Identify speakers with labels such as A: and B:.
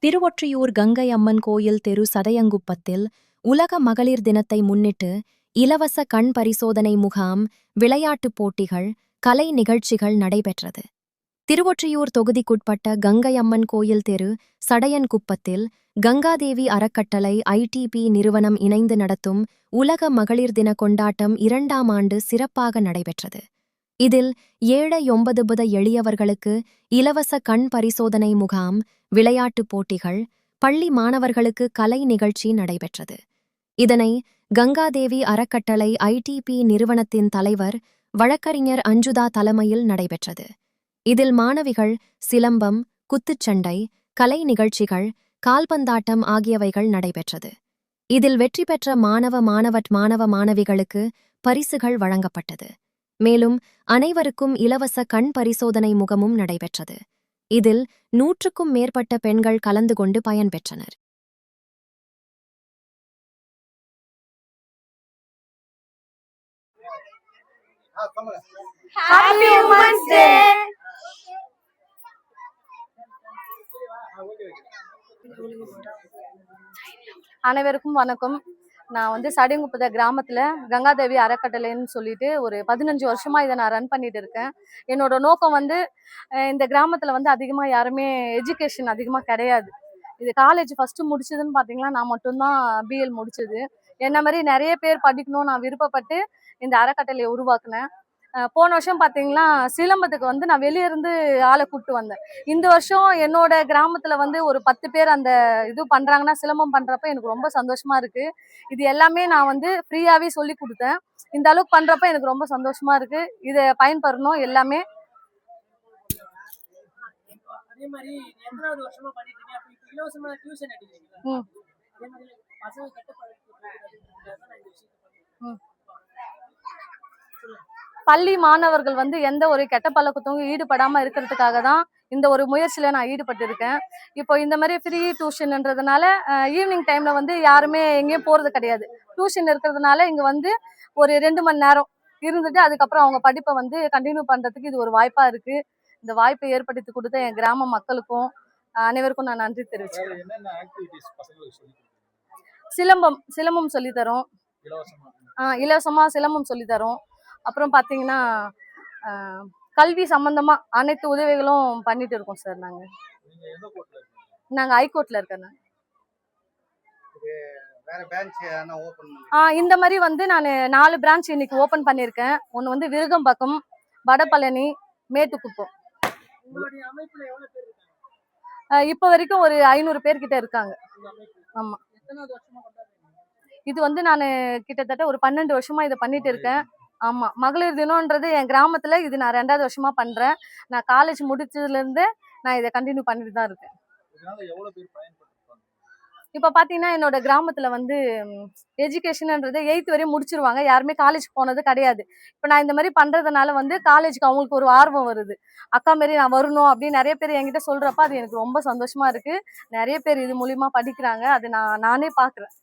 A: திருவொற்றியூர் கங்கை அம்மன் கோயில் தெரு சடையங்குப்பத்தில் உலக மகளிர் தினத்தை முன்னிட்டு இலவச கண் பரிசோதனை முகாம், விளையாட்டுப் போட்டிகள், கலை நிகழ்ச்சிகள் நடைபெற்றது. திருவொற்றியூர் தொகுதிக்குட்பட்ட கங்கை அம்மன் கோயில் தெரு சடையன்குப்பத்தில் கங்காதேவி அறக்கட்டளை ஐடிபி நிறுவனம் இணைந்து நடத்தும் உலக மகளிர் தின கொண்டாட்டம் 2ஆம் ஆண்டு சிறப்பாக நடைபெற்றது. இதில் 7-9 எளியவர்களுக்கு இலவச கண் பரிசோதனை முகாம், விளையாட்டுப் போட்டிகள், பள்ளி மாணவர்களுக்கு கலை நிகழ்ச்சி நடைபெற்றது. இதனை கங்காதேவி அறக்கட்டளை ஐடிபி நிறுவனத்தின் தலைவர் வழக்கறிஞர் அஞ்சுதா தலைமையில் நடைபெற்றது. இதில் மாணவிகள் சிலம்பம், குத்துச்சண்டை, கலை நிகழ்ச்சிகள், கால்பந்தாட்டம் ஆகியவைகள் நடைபெற்றது. இதில் வெற்றி பெற்ற மாணவ மாணவிகளுக்கு பரிசுகள் வழங்கப்பட்டது. மேலும் அனைவருக்கும் இலவச கண் பரிசோதனை முகமும் நடைபெற்றது. இதில் 100க்கும் மேற்பட்ட பெண்கள் கலந்து கொண்டு பயன்பெற்றனர்.
B: Happy Women's Day! அனைவருக்கும் வணக்கம். நான் சடையங்குப்பத்தை கிராமத்துல கங்காதேவி அறக்கட்டளைன்னு சொல்லிட்டு ஒரு 15 வருஷமா இதை நான் ரன் பண்ணிட்டு இருக்கேன். என்னோட நோக்கம் இந்த கிராமத்துல அதிகமா யாருமே எஜுகேஷன் அதிகமா கிடையாது. இது காலேஜ் ஃபர்ஸ்ட் முடிச்சதுன்னு பாத்தீங்கன்னா நான் மட்டும்தான் பிஎல் முடிச்சது. என்ன மாதிரி நிறைய பேர் படிக்கணும் நான் விருப்பப்பட்டு இந்த அறக்கட்டளையை உருவாக்குனேன். போன வருஷம் பாத்தீங்கன்னா சிலம்பத்துக்கு நான் வெளியே இருந்து ஆளை கூப்பிட்டு வந்தேன். இந்த வருஷம் என்னோட கிராமத்துல ஒரு 10 பேர் அந்த இது பண்றாங்கன்னா சிலம்பம் பண்றப்ப எனக்கு ரொம்ப சந்தோஷமா இருக்கு. இது எல்லாமே நான் ஃப்ரீயாவே சொல்லி கொடுத்தேன். இந்த அளவுக்கு பண்றப்ப எனக்கு ரொம்ப சந்தோஷமா இருக்கு. இதை பயன்பெறணும் எல்லாமே. பள்ளி மாணவர்கள் எந்த ஒரு கெட்ட பழக்கத்துக்கும் ஈடுபடாம இருக்கிறதுக்காக தான் இந்த ஒரு முயற்சியில நான் ஈடுபட்டு இருக்கேன். இப்போ இந்த மாதிரி ஃப்ரீ டியூஷன்ன்றதுனால ஈவினிங் டைம்ல யாருமே எங்கேயும் போறது கிடையாது. டியூஷன் இருக்கிறதுனால இங்க ஒரு 2 மணி நேரம் இருந்துட்டு அதுக்கப்புறம் அவங்க படிப்பை கண்டினியூ பண்றதுக்கு இது ஒரு வாய்ப்பா இருக்கு. இந்த வாய்ப்பை ஏற்படுத்தி கொடுத்த என் கிராம மக்களுக்கும் அனைவருக்கும் நான் நன்றி தெரிவிச்சுக்கிறேன். சிலம்பம் சொல்லித்தரோம், இலவசமா சிலம்பம் சொல்லித்தரோம். அப்புறம் பாத்தீங்கன்னா கல்வி சம்பந்தமா அனைத்து உதவிகளும் பண்ணிட்டு இருக்கோம் சார். நாங்க ஹைகோர்ட்ல இருக்கேன். இந்த மாதிரி நான் 4 பிரான்ச் இன்னைக்கு ஓபன் பண்ணிருக்கேன். ஒன்னு விருகம்பக்கம், வடபழனி, மேட்டுக்குப்பம். இப்ப வரைக்கும் ஒரு 500 பேர் கிட்ட இருக்காங்க. ஆமா, இது நான் கிட்டத்தட்ட ஒரு 12 வருஷமா இதை பண்ணிட்டு இருக்கேன். ஆமா, மகளிர் தினம்ன்றது என் கிராமத்துல இது நான் 2வது வருஷமா பண்றேன். நான் காலேஜ் முடிச்சதுல இருந்து நான் இதை கண்டினியூ பண்ணிட்டு தான் இருக்கேன். இப்ப பாத்தீங்கன்னா என்னோட கிராமத்துல எஜுகேஷன்ன்றது 8th வரையும் முடிச்சிருவாங்க. யாருமே காலேஜ் போனது கிடையாது. இப்ப நான் இந்த மாதிரி பண்றதுனால காலேஜுக்கு அவங்களுக்கு ஒரு ஆர்வம் வருது. அக்கா மாரி நான் வரணும் அப்படின்னு நிறைய பேர் என்கிட்ட சொல்றப்ப அது எனக்கு ரொம்ப சந்தோஷமா இருக்கு. நிறைய பேர் இது மூலியமா படிக்கிறாங்க. அது நானே பாக்குறேன்.